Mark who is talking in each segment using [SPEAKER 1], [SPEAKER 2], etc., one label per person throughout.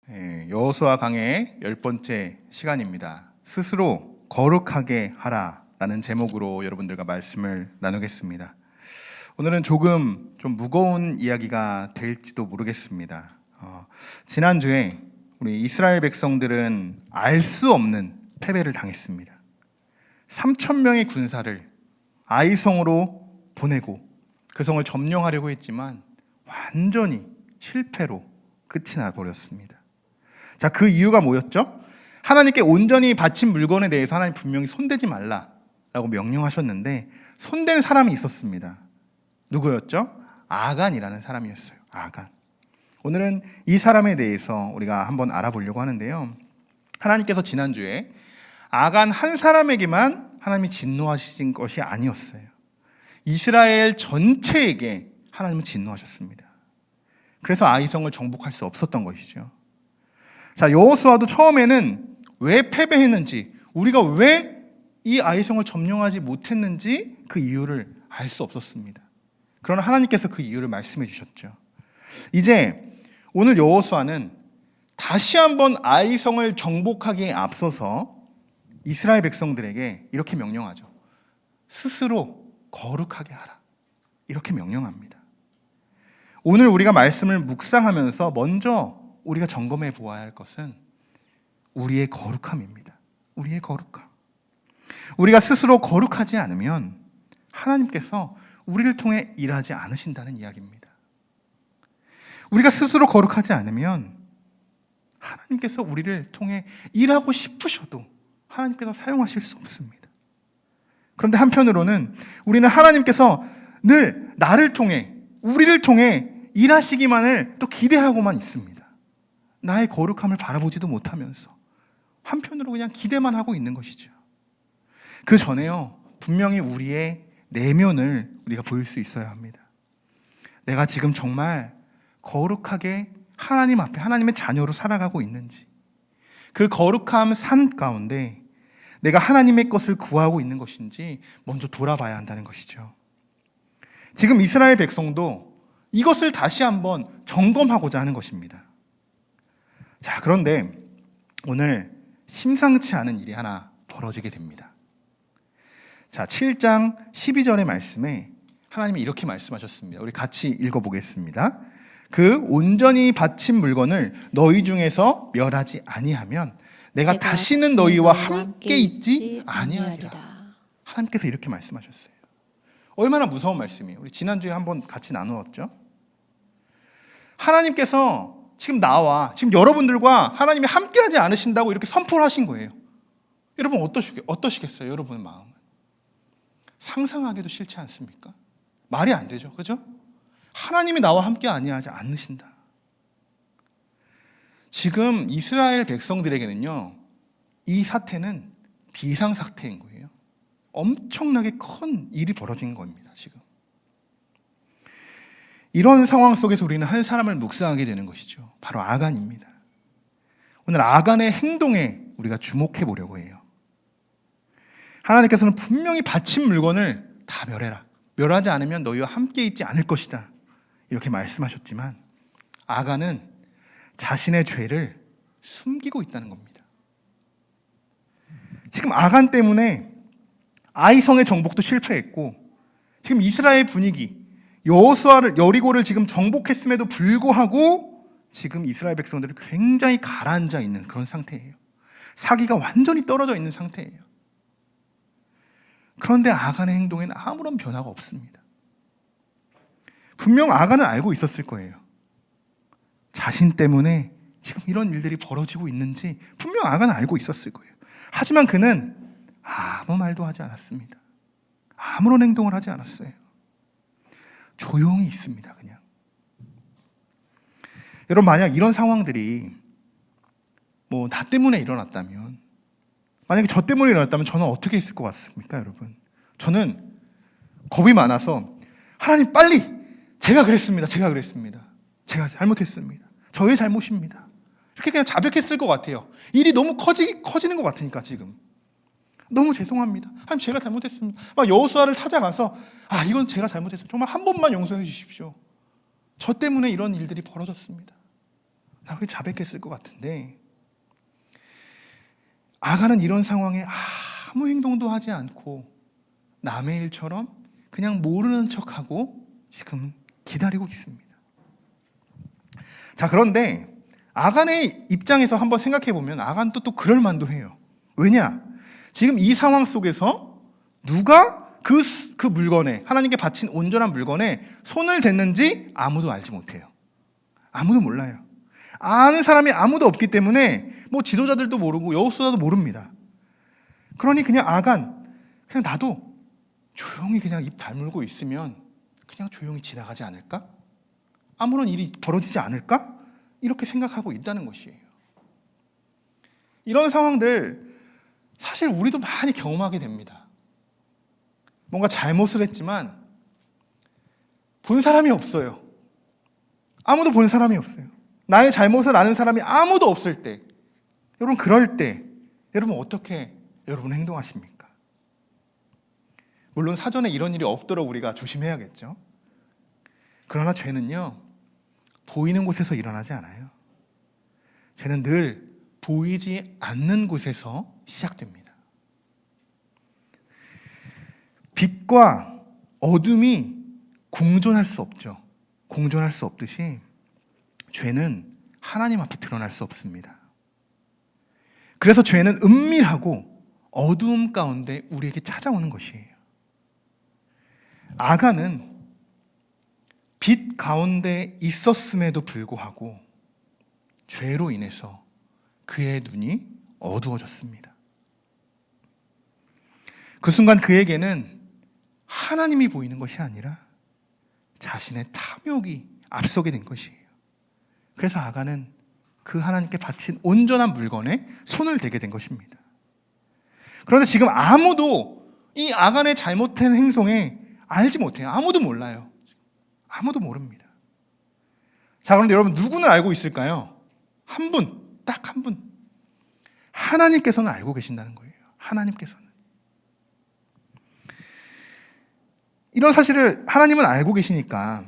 [SPEAKER 1] 여호수아 강의 10번째 시간입니다. 스스로 거룩하게 하라라는 제목으로 여러분들과 말씀을 나누겠습니다. 오늘은 조금 좀 무거운 이야기가 될지도 모르겠습니다. 지난주에 우리 이스라엘 백성들은 알 수 없는 패배를 당했습니다. 3,000명의 군사를 아이성으로 보내고 그 성을 점령하려고 했지만 완전히 실패로 끝이 나버렸습니다. 자, 그 이유가 뭐였죠? 하나님께 온전히 바친 물건에 대해서 하나님 분명히 손대지 말라라고 명령하셨는데 손댄 사람이 있었습니다. 누구였죠? 아간이라는 사람이었어요. 아간. 오늘은 이 사람에 대해서 우리가 한번 알아보려고 하는데요. 하나님께서 지난주에 아간 한 사람에게만 하나님이 진노하신 것이 아니었어요. 이스라엘 전체에게 하나님은 진노하셨습니다. 그래서 아이성을 정복할 수 없었던 것이죠. 자, 여호수아도 처음에는 왜 패배했는지, 우리가 왜 이 아이성을 점령하지 못했는지 그 이유를 알 수 없었습니다. 그러나 하나님께서 그 이유를 말씀해 주셨죠. 이제 오늘 여호수아는 다시 한번 아이성을 정복하기에 앞서서 이스라엘 백성들에게 이렇게 명령하죠. 스스로 거룩하게 하라. 이렇게 명령합니다. 오늘 우리가 말씀을 묵상하면서 먼저 우리가 점검해 보아야 할 것은 우리의 거룩함입니다. 우리의 거룩함. 우리가 스스로 거룩하지 않으면 하나님께서 우리를 통해 일하지 않으신다는 이야기입니다. 우리가 스스로 거룩하지 않으면 하나님께서 우리를 통해 일하고 싶으셔도 하나님께서 사용하실 수 없습니다. 그런데 한편으로는 우리는 하나님께서 늘 나를 통해, 우리를 통해 일하시기만을 또 기대하고만 있습니다. 나의 거룩함을 바라보지도 못하면서 한편으로 그냥 기대만 하고 있는 것이죠. 그 전에요, 분명히 우리의 내면을 우리가 보일 수 있어야 합니다. 내가 지금 정말 거룩하게 하나님 앞에 하나님의 자녀로 살아가고 있는지, 그 거룩함 산 가운데 내가 하나님의 것을 구하고 있는 것인지 먼저 돌아봐야 한다는 것이죠. 지금 이스라엘 백성도 이것을 다시 한번 점검하고자 하는 것입니다. 자, 그런데 오늘 심상치 않은 일이 하나 벌어지게 됩니다. 자, 7장 12절의 말씀에 하나님이 이렇게 말씀하셨습니다. 우리 같이 읽어보겠습니다. 그 온전히 바친 물건을 너희 중에서 멸하지 아니하면 내가 다시는 너희와 함께 있지 아니하리라. 하나님께서 이렇게 말씀하셨어요. 얼마나 무서운 말씀이에요. 우리 지난주에 한번 같이 나누었죠. 하나님께서 지금 나와, 지금 여러분들과 하나님이 함께하지 않으신다고 이렇게 선포를 하신 거예요. 여러분 어떠시겠어요? 여러분의 마음은 상상하기도 싫지 않습니까? 말이 안 되죠, 그죠? 하나님이 나와 함께 아니하지 않으신다. 지금 이스라엘 백성들에게는요, 이 사태는 비상사태인 거예요. 엄청나게 큰 일이 벌어진 겁니다, 지금. 이런 상황 속에서 우리는 한 사람을 묵상하게 되는 것이죠. 바로 아간입니다. 오늘 아간의 행동에 우리가 주목해 보려고 해요. 하나님께서는 분명히 바친 물건을 다 멸해라. 멸하지 않으면 너희와 함께 있지 않을 것이다. 이렇게 말씀하셨지만 아간은 자신의 죄를 숨기고 있다는 겁니다. 지금 아간 때문에 아이성의 정복도 실패했고 지금 이스라엘 분위기, 여호수아를 여리고를 지금 정복했음에도 불구하고 지금 이스라엘 백성들이 굉장히 가라앉아 있는 그런 상태예요. 사기가 완전히 떨어져 있는 상태예요. 그런데 아간의 행동에는 아무런 변화가 없습니다. 분명 아간은 알고 있었을 거예요. 자신 때문에 지금 이런 일들이 벌어지고 있는지 분명 아간은 알고 있었을 거예요. 하지만 그는 아무 말도 하지 않았습니다. 아무런 행동을 하지 않았어요. 조용히 있습니다, 그냥. 여러분, 만약 이런 상황들이 나 때문에 일어났다면, 만약에 저 때문에 일어났다면 저는 어떻게 했을 것 같습니까, 여러분? 저는 겁이 많아서 하나님 빨리 제가 그랬습니다. 제가 잘못했습니다. 저의 잘못입니다. 이렇게 그냥 자백했을 것 같아요. 일이 너무 커지는 것 같으니까 지금. 너무 죄송합니다. 하나님 제가 잘못했습니다. 막 여호수아를 찾아가서 이건 제가 잘못했어요. 정말 한 번만 용서해 주십시오. 저 때문에 이런 일들이 벌어졌습니다. 그렇게 자백했을 것 같은데 아간은 이런 상황에 아무 행동도 하지 않고 남의 일처럼 그냥 모르는 척하고 지금 기다리고 있습니다. 자, 그런데 아간의 입장에서 한번 생각해 보면 아간도 또 그럴 만도 해요. 왜냐? 지금 이 상황 속에서 누가 그 물건에, 하나님께 바친 온전한 물건에 손을 댔는지 아무도 알지 못해요. 아무도 몰라요. 아는 사람이 아무도 없기 때문에 뭐 지도자들도 모르고 여호수아도 모릅니다. 그러니 그냥 아간, 그냥 나도 조용히 그냥 입 다물고 있으면 그냥 조용히 지나가지 않을까? 아무런 일이 벌어지지 않을까? 이렇게 생각하고 있다는 것이에요. 이런 상황들 사실 우리도 많이 경험하게 됩니다. 뭔가 잘못을 했지만 본 사람이 없어요. 아무도 본 사람이 없어요. 나의 잘못을 아는 사람이 아무도 없을 때, 여러분 그럴 때 여러분 어떻게 여러분 행동하십니까? 물론 사전에 이런 일이 없도록 우리가 조심해야겠죠. 그러나 죄는요, 보이는 곳에서 일어나지 않아요. 죄는 늘 보이지 않는 곳에서 시작됩니다. 빛과 어둠이 공존할 수 없죠. 공존할 수 없듯이 죄는 하나님 앞에 드러날 수 없습니다. 그래서 죄는 은밀하고 어두움 가운데 우리에게 찾아오는 것이에요. 아간은 빛 가운데 있었음에도 불구하고 죄로 인해서 그의 눈이 어두워졌습니다. 그 순간 그에게는 하나님이 보이는 것이 아니라 자신의 탐욕이 앞서게 된 것이에요. 그래서 아간은 그 하나님께 바친 온전한 물건에 손을 대게 된 것입니다. 그런데 지금 아무도 이 아간의 잘못된 행동에 알지 못해요. 아무도 몰라요. 아무도 모릅니다. 자, 그런데 여러분 누구는 알고 있을까요? 한 분, 딱 한 분. 하나님께서는 알고 계신다는 거예요. 하나님께서는. 이런 사실을 하나님은 알고 계시니까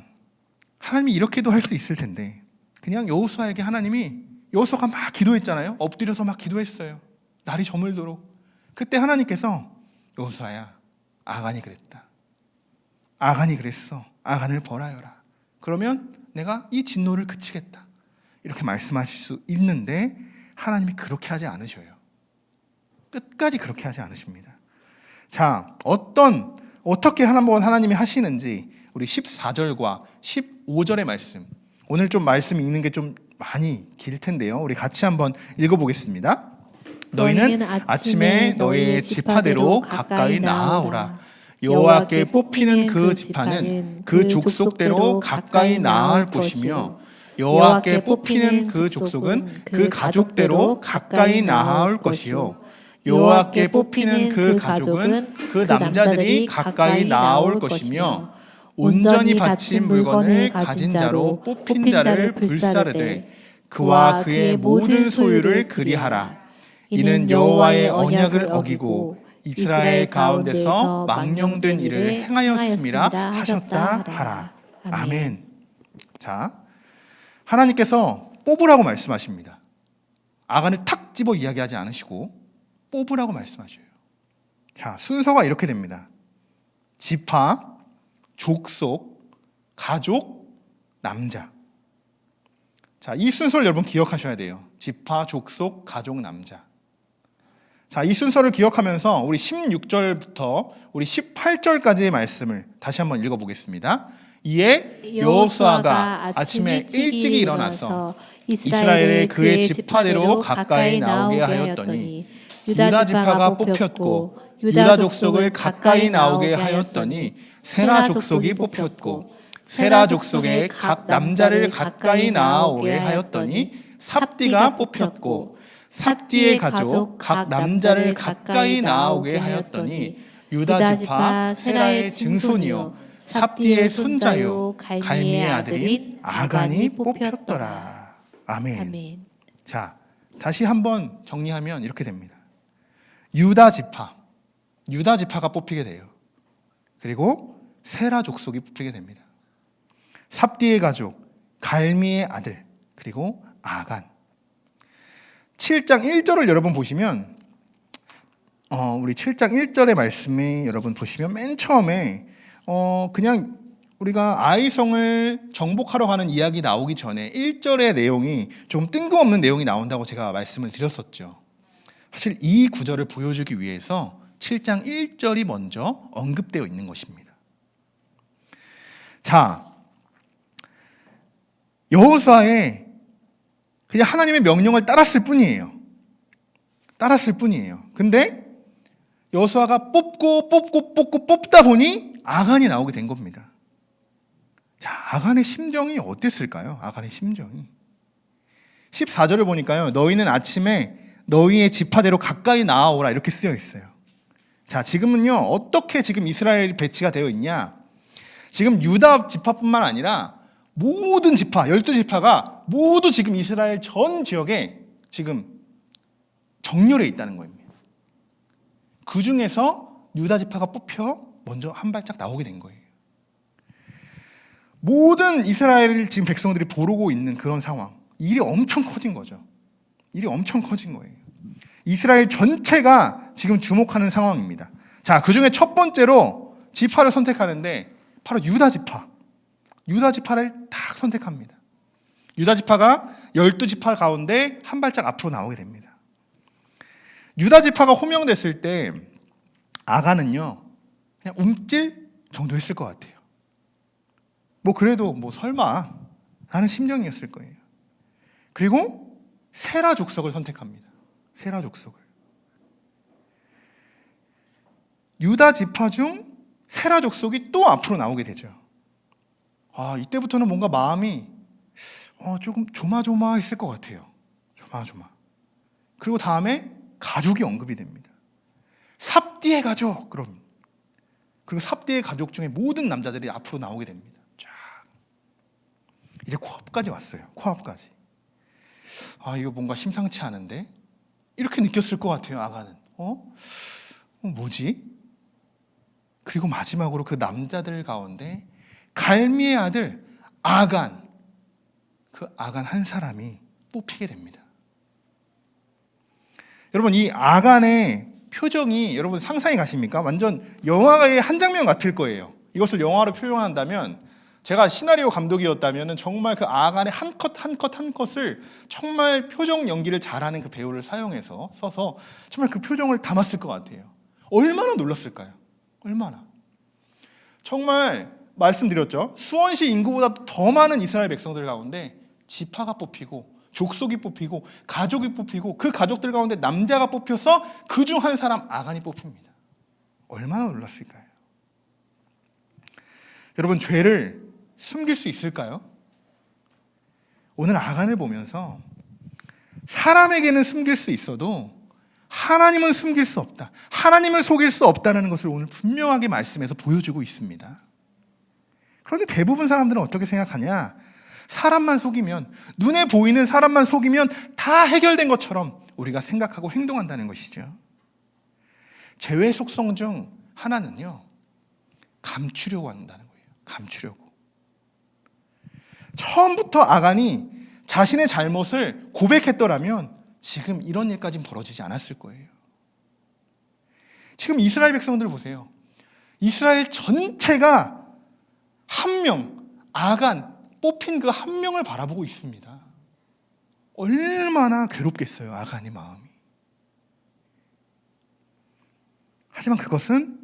[SPEAKER 1] 하나님이 이렇게도 할 수 있을 텐데 그냥 여호수아에게 하나님이, 여호수아가 막 기도했잖아요. 엎드려서 막 기도했어요. 날이 저물도록. 그때 하나님께서 여호수아야, 아간이 그랬다. 아간이 그랬어. 아간을 벌하여라. 그러면 내가 이 진노를 그치겠다. 이렇게 말씀하실 수 있는데 하나님이 그렇게 하지 않으셔요. 끝까지 그렇게 하지 않으십니다. 자, 어떻게 하나님이 하시는지 우리 14절과 15절의 말씀, 오늘 좀 말씀이 있는 게 좀 많이 길 텐데요. 우리 같이 한번 읽어보겠습니다. 너희는 아침에 너희의 지파대로 가까이 나아오라. 여호와께 뽑히는 그 지파는 그 족속대로 가까이 나아올 것이며 여호와께 뽑히는 그 족속은 그 가족대로 가까이 나아올 것이요 여호와께 뽑히는 그 가족은 그 남자들이 가까이 나아올 것이며 온전히 바친 물건을 가진 자로 뽑힌 자를 불사르되 그와 그의 모든 소유를 그리하라. 이는 여호와의 언약을 어기고 이스라엘 가운데서 망령된 일을 행하였음이라 하셨다 하라. 아멘. 자, 하나님께서 뽑으라고 말씀하십니다. 아간을 탁 집어 이야기하지 않으시고 뽑으라고 말씀하셔요. 자, 순서가 이렇게 됩니다. 지파, 족속, 가족, 남자. 자, 이 순서를 여러분 기억하셔야 돼요. 지파, 족속, 가족, 남자. 자, 이 순서를 기억하면서 우리 16절부터 우리 18절까지의 말씀을 다시 한번 읽어보겠습니다. 이에 여호수아가 아침에 일찍이 일어나서 이스라엘의 그의 지파대로 가까이 나오게 하였더니 유다 지파가 뽑혔고 유다 족속을 가까이 나오게 하였더니 세라 족속이 뽑혔고 세라 족속의 각 남자를 가까이 나오게 하였더니 삽디가 뽑혔고 삽디의 가족 각 남자를 가까이 나오게 하였더니 유다 지파 세라의 증손이요 삽디의 손자요 갈미의 아들인 아간이 뽑혔더라. 아멘.
[SPEAKER 2] 아멘.
[SPEAKER 1] 자, 다시 한번 정리하면 이렇게 됩니다. 유다 지파가 뽑히게 돼요. 그리고 세라 족속이 뽑히게 됩니다. 삽디의 가족, 갈미의 아들, 그리고 아간. 7장 1절을 여러분 보시면 우리 7장 1절의 말씀이 여러분 보시면 맨 처음에 그냥 우리가 아이성을 정복하러 가는 이야기 나오기 전에 1절의 내용이 좀 뜬금없는 내용이 나온다고 제가 말씀을 드렸었죠. 사실 이 구절을 보여주기 위해서 7장 1절이 먼저 언급되어 있는 것입니다. 자, 여호수아의 그냥 하나님의 명령을 따랐을 뿐이에요. 근데 여호수아가 뽑다 보니 아간이 나오게 된 겁니다. 자, 아간의 심정이 어땠을까요? 아간의 심정이 14절을 보니까요, 너희는 아침에 너희의 지파대로 가까이 나아오라 이렇게 쓰여 있어요. 자, 지금은요, 어떻게 지금 이스라엘이 배치가 되어 있냐? 지금 유다 지파뿐만 아니라 모든 지파, 12지파가 모두 지금 이스라엘 전 지역에 지금 정렬해 있다는 겁니다. 그 중에서 유다 지파가 뽑혀 먼저 한 발짝 나오게 된 거예요. 모든 이스라엘 지금 백성들이 보고 있는 그런 상황. 일이 엄청 커진 거죠. 이스라엘 전체가 지금 주목하는 상황입니다. 자, 그 중에 첫 번째로 지파를 선택하는데 바로 유다 지파를 딱 선택합니다. 유다 지파가 12지파 가운데 한 발짝 앞으로 나오게 됩니다. 유다 지파가 호명됐을 때 아간은요, 그냥 움찔 정도 했을 것 같아요. 그래도 설마 하는 심정이었을 거예요. 그리고 세라 족속을 선택합니다. 세라 족속을. 유다 지파 중 세라 족속이 또 앞으로 나오게 되죠. 이때부터는 뭔가 마음이 조금 조마조마했을 것 같아요. 조마조마. 그리고 다음에 가족이 언급이 됩니다. 삽디의 가족. 그리고 삽디의 가족 중에 모든 남자들이 앞으로 나오게 됩니다. 쫙. 이제 코앞까지 왔어요. 코앞까지. 이거 뭔가 심상치 않은데? 이렇게 느꼈을 것 같아요, 아간은. 뭐지? 그리고 마지막으로 그 남자들 가운데 갈미의 아들 아간, 그 아간 한 사람이 뽑히게 됩니다. 여러분, 이 아간의 표정이 여러분 상상이 가십니까? 완전 영화의 한 장면 같을 거예요. 이것을 영화로 표현한다면, 제가 시나리오 감독이었다면 정말 그 아간의 한 컷을 정말 표정 연기를 잘하는 그 배우를 써서 정말 그 표정을 담았을 것 같아요. 얼마나 놀랐을까요? 얼마나. 정말 말씀드렸죠. 수원시 인구보다 더 많은 이스라엘 백성들 가운데 지파가 뽑히고 족속이 뽑히고 가족이 뽑히고 그 가족들 가운데 남자가 뽑혀서 그 중 한 사람 아간이 뽑힙니다. 얼마나 놀랐을까요? 여러분, 죄를 숨길 수 있을까요? 오늘 아간을 보면서 사람에게는 숨길 수 있어도 하나님은 숨길 수 없다. 하나님을 속일 수 없다는 것을 오늘 분명하게 말씀에서 보여주고 있습니다. 그런데 대부분 사람들은 어떻게 생각하냐? 사람만 속이면, 눈에 보이는 사람만 속이면 다 해결된 것처럼 우리가 생각하고 행동한다는 것이죠. 죄의 속성 중 하나는요, 감추려고 한다는 거예요. 감추려고. 처음부터 아간이 자신의 잘못을 고백했더라면 지금 이런 일까지는 벌어지지 않았을 거예요. 지금 이스라엘 백성들 보세요. 이스라엘 전체가 한 명, 아간, 뽑힌 그 한 명을 바라보고 있습니다. 얼마나 괴롭겠어요, 아간의 마음이. 하지만 그것은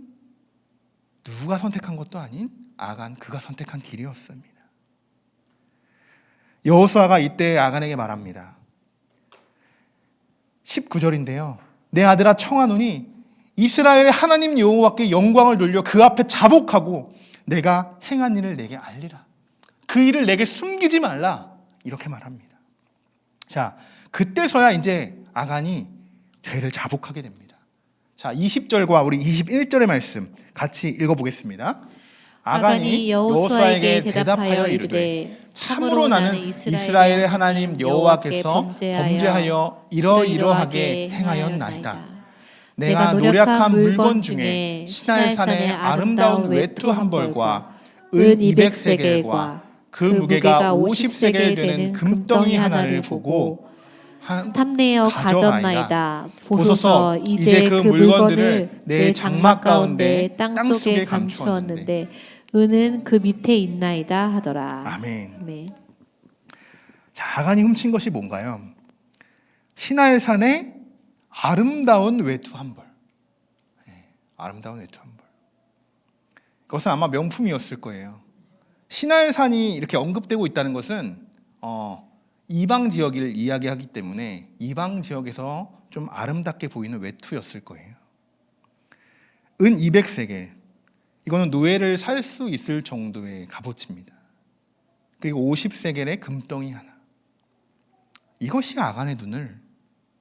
[SPEAKER 1] 누가 선택한 것도 아닌 아간, 그가 선택한 길이었습니다. 여호수아가 이때 아간에게 말합니다. 19절인데요. 내 아들아, 청하노니 이스라엘의 하나님 여호와께 영광을 돌려 그 앞에 자복하고 내가 행한 일을 내게 알리라. 그 일을 내게 숨기지 말라. 이렇게 말합니다. 자, 그때서야 이제 아간이 죄를 자복하게 됩니다. 자, 20절과 우리 21절의 말씀 같이 읽어보겠습니다. 아간이 여호수아에게 대답하여 이르되 참으로 나는 이스라엘의 하나님 여호와께서 범죄하여 이러이러하게 행하였나이다. 내가 노력한 물건 중에 시날산의 아름다운 외투 한 벌과 은 200세겔과 그 무게가 50세겔 되는 금덩이 하나를 보고
[SPEAKER 2] 탐내어 가졌나이다. 보소서
[SPEAKER 1] 이제
[SPEAKER 2] 이제
[SPEAKER 1] 그
[SPEAKER 2] 그 물건을 내 장막 가운데
[SPEAKER 1] 가운데
[SPEAKER 2] 땅속에 감추었는데 은은 그 밑에 있나이다 하더라.
[SPEAKER 1] 아멘.
[SPEAKER 2] 아멘.
[SPEAKER 1] 자, 아간이 훔친 것이 뭔가요? 시나일산의 아름다운 외투 한 벌. 아름다운 외투 한 벌. 그것은 아마 명품이었을 거예요. 시나일산이 이렇게 언급되고 있다는 것은 이방 지역을 이야기하기 때문에 이방 지역에서 좀 아름답게 보이는 외투였을 거예요. 은 200세겔. 이거는 노예를 살 수 있을 정도의 값어치입니다. 그리고 50세겔의 금덩이 하나. 이것이 아간의 눈을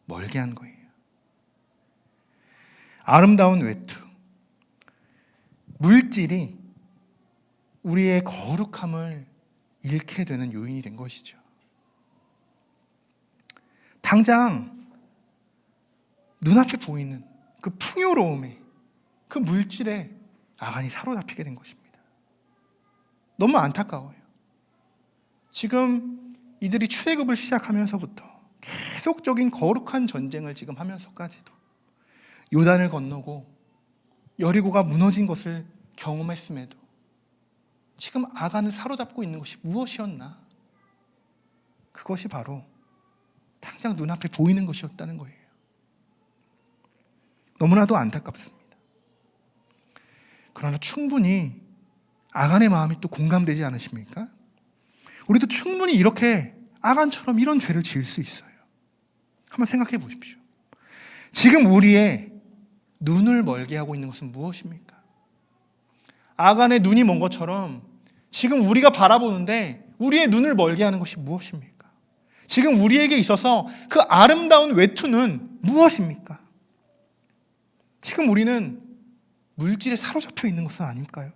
[SPEAKER 1] 멀게 한 거예요. 아름다운 외투. 물질이 우리의 거룩함을 잃게 되는 요인이 된 것이죠. 당장 눈앞에 보이는 그 풍요로움에, 그 물질에 아간이 사로잡히게 된 것입니다. 너무 안타까워요. 지금 이들이 출애굽을 시작하면서부터 계속적인 거룩한 전쟁을 지금 하면서까지도 요단을 건너고 여리고가 무너진 것을 경험했음에도 지금 아간을 사로잡고 있는 것이 무엇이었나? 그것이 바로 당장 눈앞에 보이는 것이었다는 거예요. 너무나도 안타깝습니다. 그러나 충분히 아간의 마음이 또 공감되지 않으십니까? 우리도 충분히 이렇게 아간처럼 이런 죄를 지을 수 있어요. 한번 생각해 보십시오. 지금 우리의 눈을 멀게 하고 있는 것은 무엇입니까? 아간의 눈이 먼 것처럼 지금 우리가 바라보는데 우리의 눈을 멀게 하는 것이 무엇입니까? 지금 우리에게 있어서 그 아름다운 외투는 무엇입니까? 지금 우리는 물질에 사로잡혀 있는 것은 아닐까요?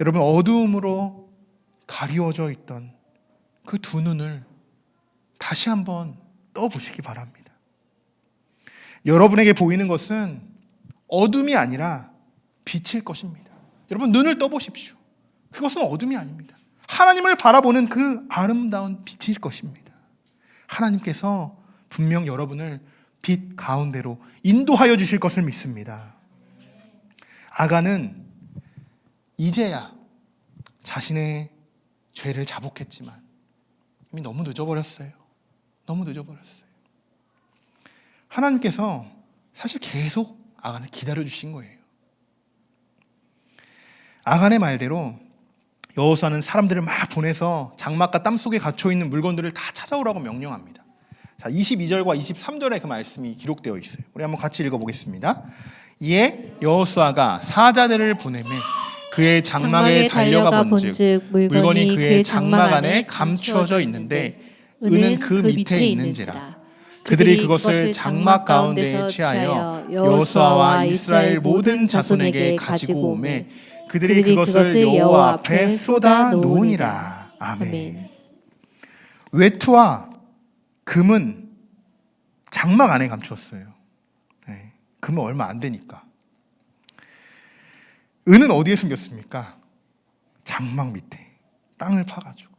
[SPEAKER 1] 여러분, 어두움으로 가리워져 있던 그 두 눈을 다시 한번 떠보시기 바랍니다. 여러분에게 보이는 것은 어둠이 아니라 빛일 것입니다. 여러분, 눈을 떠보십시오. 그것은 어둠이 아닙니다. 하나님을 바라보는 그 아름다운 빛일 것입니다. 하나님께서 분명 여러분을 빛 가운데로 인도하여 주실 것을 믿습니다. 아간은 이제야 자신의 죄를 자복했지만 이미 너무 늦어버렸어요. 너무 늦어버렸어요. 하나님께서 사실 계속 아간을 기다려주신 거예요. 아간의 말대로 여호수아는 사람들을 막 보내서 장막과 땅 속에 갇혀있는 물건들을 다 찾아오라고 명령합니다. 자, 22절과 23절에 그 말씀이 기록되어 있어요. 우리 한번 같이 읽어보겠습니다. 이에 여호수아가 사자들을 보내매 그의 장막에 달려가 본즉 물건이 그의 장막 안에 감추어져 있는데 은은 그 밑에 있는지라. 그들이 그것을 장막 가운데에 취하여 여호수아와 이스라엘 모든 자손에게 가지고 오매 그들이 그것을 여호와 앞에 쏟아 놓으니라. 아멘. 외투와 금은 장막 안에 감추었어요. 네, 금은 얼마 안 되니까. 은은 어디에 숨겼습니까? 장막 밑에 땅을 파가지고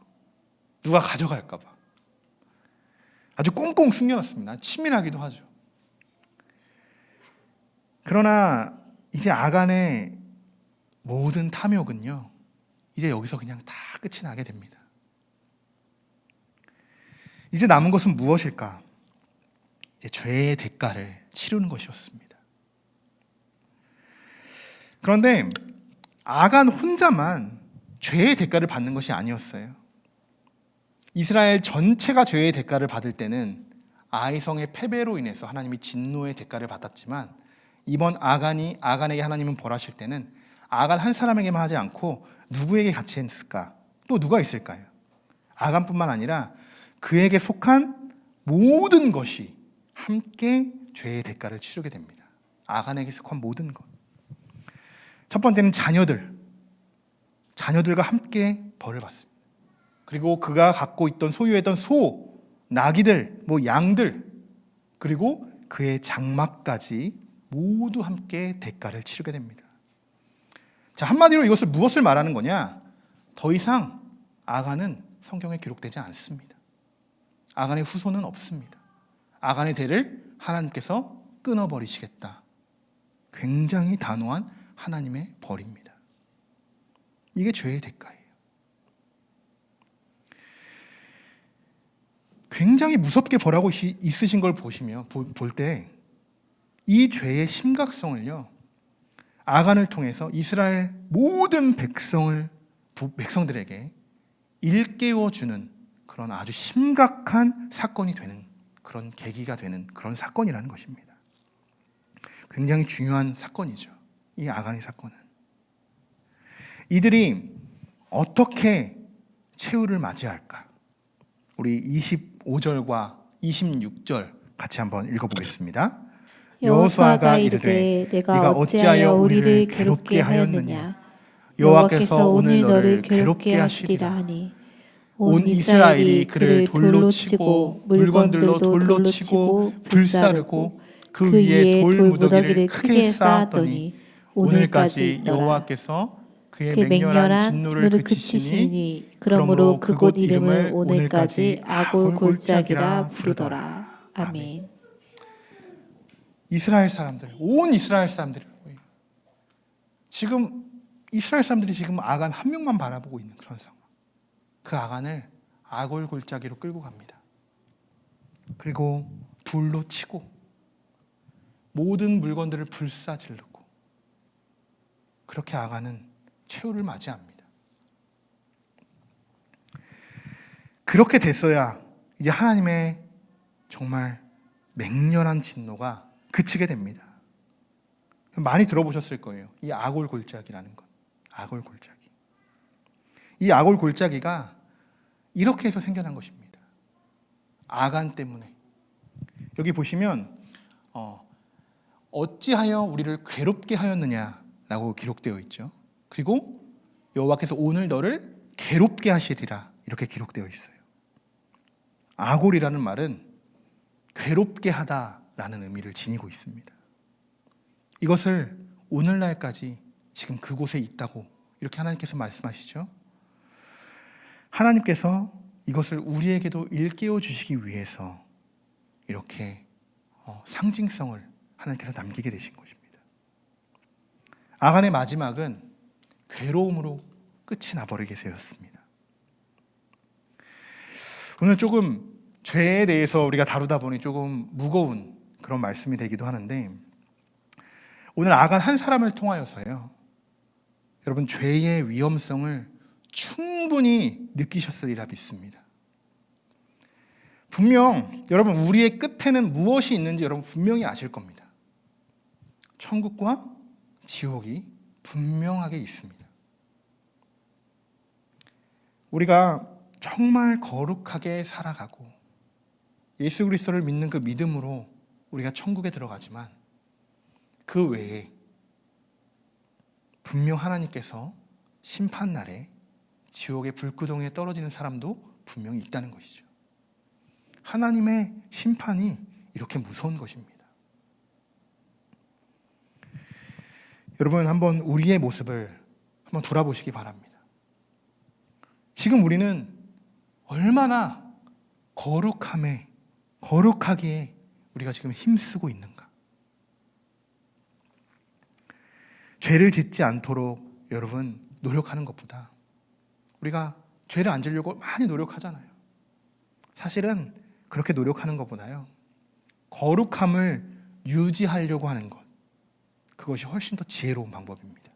[SPEAKER 1] 누가 가져갈까 봐 아주 꽁꽁 숨겨놨습니다. 치밀하기도 하죠. 그러나 이제 아간의 모든 탐욕은요, 이제 여기서 그냥 다 끝이 나게 됩니다. 이제 남은 것은 무엇일까? 이제 죄의 대가를 치르는 것이었습니다. 그런데 아간 혼자만 죄의 대가를 받는 것이 아니었어요. 이스라엘 전체가 죄의 대가를 받을 때는 아이성의 패배로 인해서 하나님이 진노의 대가를 받았지만 이번 아간에게 하나님은 벌하실 때는 아간 한 사람에게만 하지 않고 누구에게 같이 했을까? 또 누가 있을까요? 아간뿐만 아니라 그에게 속한 모든 것이 함께 죄의 대가를 치르게 됩니다. 아간에게 속한 모든 것. 첫 번째는 자녀들과 함께 벌을 받습니다. 그리고 그가 갖고 있던 소유했던 소, 나귀들, 양들, 그리고 그의 장막까지 모두 함께 대가를 치르게 됩니다. 자, 한마디로 이것을 무엇을 말하는 거냐? 더 이상 아간은 성경에 기록되지 않습니다. 아간의 후손은 없습니다. 아간의 대를 하나님께서 끊어버리시겠다. 굉장히 단호한 하나님의 벌입니다. 이게 죄의 대가예요. 굉장히 무섭게 벌하고 있으신 걸 보시면 볼 때 이 죄의 심각성을요, 아간을 통해서 이스라엘 모든 백성들에게 일깨워 주는 그런 아주 심각한 사건이 되는, 그런 계기가 되는 그런 사건이라는 것입니다. 굉장히 중요한 사건이죠. 이 아간의 사건은. 이들이 어떻게 최후를 맞이할까? 우리 25절과 26절 같이 한번 읽어보겠습니다.
[SPEAKER 2] 여호수아가 이르되 내가 어찌하여 우리를 괴롭게 하였느냐? 여호와께서 오늘 너를 괴롭게 하시리라 하니 온 이스라엘이 그를 돌로 치고 물건들도 돌로 치고 불사르고 그 위에 돌 무더기를 크게 쌓았더니 오늘까지
[SPEAKER 1] 여호와께서 그의
[SPEAKER 2] 그
[SPEAKER 1] 맹렬한
[SPEAKER 2] 맹렬한
[SPEAKER 1] 진노를
[SPEAKER 2] 진노를
[SPEAKER 1] 그치시니
[SPEAKER 2] 그치시니 그러므로 그곳 이름을 오늘까지 아골 골짜기라 부르더라. 아멘.
[SPEAKER 1] 이스라엘 사람들, 온 이스라엘 사람들이 지금 이스라엘 사람들이 지금 아간 한 명만 바라보고 있는 그런 상황. 그 아간을 아골 골짜기로 끌고 갑니다. 그리고 돌로 치고 모든 물건들을 불사질르고 그렇게 아간은 최후를 맞이합니다. 그렇게 됐어야 이제 하나님의 정말 맹렬한 진노가 그치게 됩니다. 많이 들어보셨을 거예요. 이 아골 골짜기라는 것. 아골 골짜기. 이 아골 골짜기가 이렇게 해서 생겨난 것입니다. 아간 때문에. 여기 보시면 어찌하여 우리를 괴롭게 하였느냐라고 기록되어 있죠. 그리고 여호와께서 오늘 너를 괴롭게 하시리라 이렇게 기록되어 있어요. 아골이라는 말은 괴롭게 하다라는 의미를 지니고 있습니다. 이것을 오늘날까지 지금 그곳에 있다고 이렇게 하나님께서 말씀하시죠. 하나님께서 이것을 우리에게도 일깨워 주시기 위해서 이렇게 상징성을 하나님께서 남기게 되신 것입니다. 아간의 마지막은 괴로움으로 끝이 나버리게 되었습니다. 오늘 조금 죄에 대해서 우리가 다루다 보니 조금 무거운 그런 말씀이 되기도 하는데, 오늘 아간 한 사람을 통하여서요, 여러분 죄의 위험성을 충분히 느끼셨으리라 믿습니다. 분명 여러분 우리의 끝에는 무엇이 있는지 여러분 분명히 아실 겁니다. 천국과 지옥이 분명하게 있습니다. 우리가 정말 거룩하게 살아가고 예수 그리스도를 믿는 그 믿음으로 우리가 천국에 들어가지만 그 외에 분명 하나님께서 심판날에 지옥의 불구덩이에 떨어지는 사람도 분명히 있다는 것이죠. 하나님의 심판이 이렇게 무서운 것입니다. 여러분 한번 우리의 모습을 한번 돌아보시기 바랍니다. 지금 우리는 얼마나 거룩하기에 우리가 지금 힘쓰고 있는가? 죄를 짓지 않도록 여러분 노력하는 것보다 우리가 죄를 안 지려고 많이 노력하잖아요. 사실은 그렇게 노력하는 것보다요, 거룩함을 유지하려고 하는 것, 그것이 훨씬 더 지혜로운 방법입니다.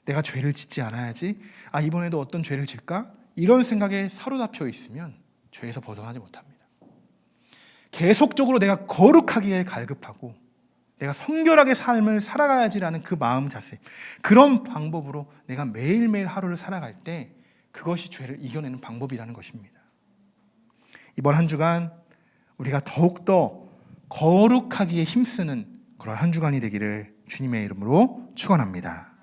[SPEAKER 1] 내가 죄를 짓지 않아야지, 이번에도 어떤 죄를 질까? 이런 생각에 사로잡혀 있으면 죄에서 벗어나지 못합니다. 계속적으로 내가 거룩하기에 갈급하고 내가 성결하게 삶을 살아가야지라는 그 마음 자세, 그런 방법으로 내가 매일매일 하루를 살아갈 때 그것이 죄를 이겨내는 방법이라는 것입니다. 이번 한 주간 우리가 더욱더 거룩하기에 힘쓰는 그런 한 주간이 되기를 주님의 이름으로 축원합니다.